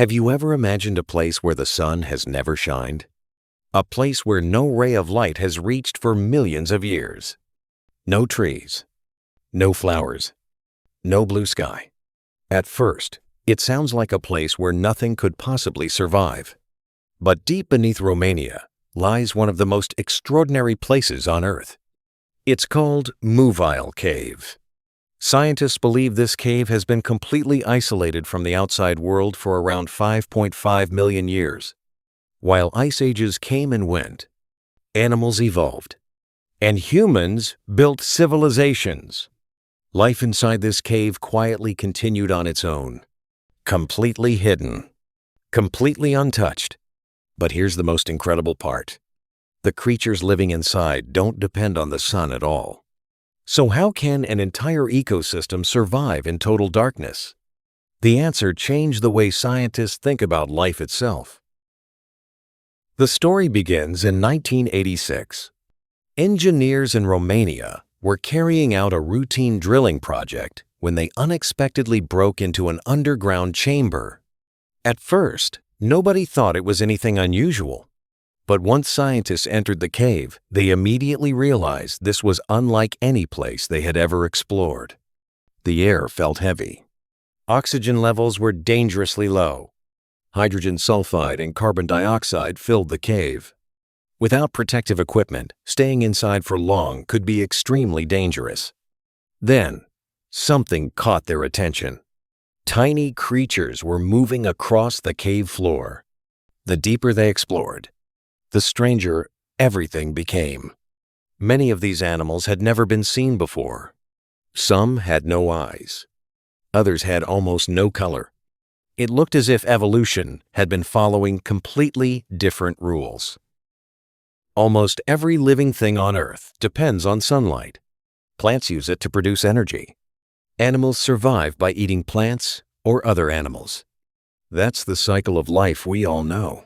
Have you ever imagined a place where the sun has never shined? A place where no ray of light has reached for millions of years. No trees, no flowers, no blue sky. At first, it sounds like a place where nothing could possibly survive. But deep beneath Romania lies one of the most extraordinary places on Earth. It's called Mythic Cave. Scientists believe this cave has been completely isolated from the outside world for around 5.5 million years. While ice ages came and went, animals evolved, and humans built civilizations. Life inside this cave quietly continued on its own, completely hidden, completely untouched. But here's the most incredible part. The creatures living inside don't depend on the sun at all. So how can an entire ecosystem survive in total darkness? The answer changed the way scientists think about life itself. The story begins in 1986. Engineers in Romania were carrying out a routine drilling project when they unexpectedly broke into an underground chamber. At first, nobody thought it was anything unusual. But once scientists entered the cave, they immediately realized this was unlike any place they had ever explored. The air felt heavy. Oxygen levels were dangerously low. Hydrogen sulfide and carbon dioxide filled the cave. Without protective equipment, staying inside for long could be extremely dangerous. Then, something caught their attention. Tiny creatures were moving across the cave floor. The deeper they explored, the stranger everything became. Many of these animals had never been seen before. Some had no eyes. Others had almost no color. It looked as if evolution had been following completely different rules. Almost every living thing on Earth depends on sunlight. Plants use it to produce energy. Animals survive by eating plants or other animals. That's the cycle of life we all know.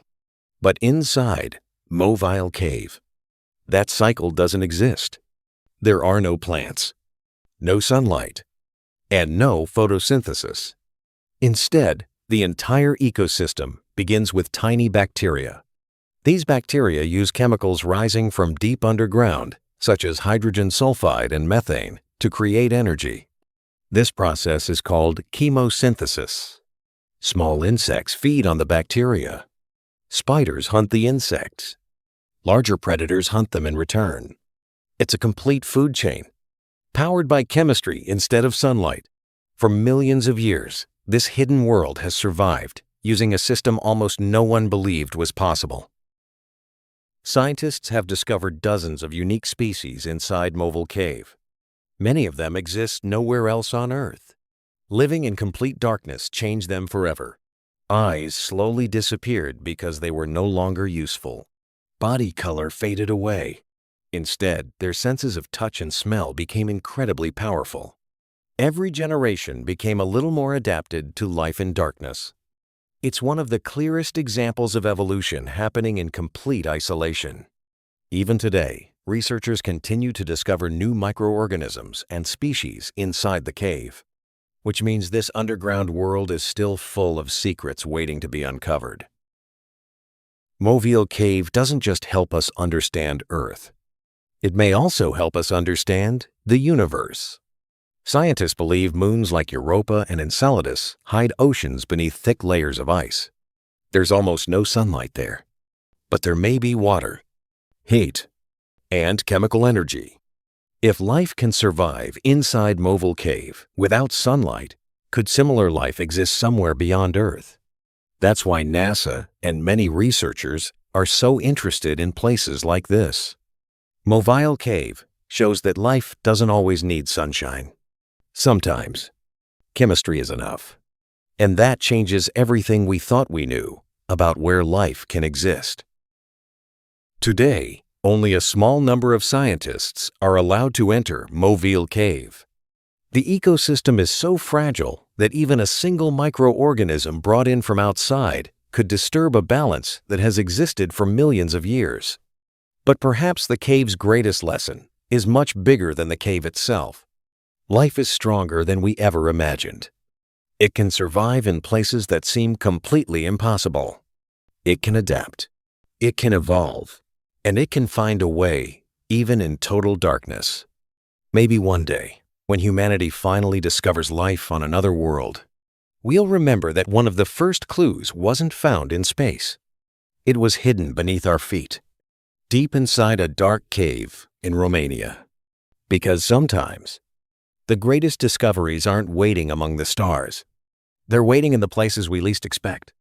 But inside Mythic Cave, that cycle doesn't exist. There are no plants, no sunlight, and no photosynthesis. Instead, the entire ecosystem begins with tiny bacteria. These bacteria use chemicals rising from deep underground, such as hydrogen sulfide and methane, to create energy. This process is called chemosynthesis. Small insects feed on the bacteria. Spiders hunt the insects. Larger predators hunt them in return. It's a complete food chain, powered by chemistry instead of sunlight. For millions of years, this hidden world has survived, using a system almost no one believed was possible. Scientists have discovered dozens of unique species inside Mythic Cave. Many of them exist nowhere else on Earth. Living in complete darkness changed them forever. Eyes slowly disappeared because they were no longer useful. Body color faded away. Instead, their senses of touch and smell became incredibly powerful. Every generation became a little more adapted to life in darkness. It's one of the clearest examples of evolution happening in complete isolation. Even today, researchers continue to discover new microorganisms and species inside the cave, which means this underground world is still full of secrets waiting to be uncovered. Mythic Cave doesn't just help us understand Earth. It may also help us understand the universe. Scientists believe moons like Europa and Enceladus hide oceans beneath thick layers of ice. There's almost no sunlight there, but there may be water, heat, and chemical energy. If life can survive inside Mythic Cave without sunlight, could similar life exist somewhere beyond Earth? That's why NASA and many researchers are so interested in places like this. Mythic Cave shows that life doesn't always need sunshine. Sometimes, chemistry is enough. And that changes everything we thought we knew about where life can exist. Today, only a small number of scientists are allowed to enter Mythic Cave. The ecosystem is so fragile that even a single microorganism brought in from outside could disturb a balance that has existed for millions of years. But perhaps the cave's greatest lesson is much bigger than the cave itself. Life is stronger than we ever imagined. It can survive in places that seem completely impossible. It can adapt. It can evolve. And it can find a way, even in total darkness. Maybe one day, when humanity finally discovers life on another world, we'll remember that one of the first clues wasn't found in space. It was hidden beneath our feet, deep inside a dark cave in Romania. Because sometimes, the greatest discoveries aren't waiting among the stars. They're waiting in the places we least expect.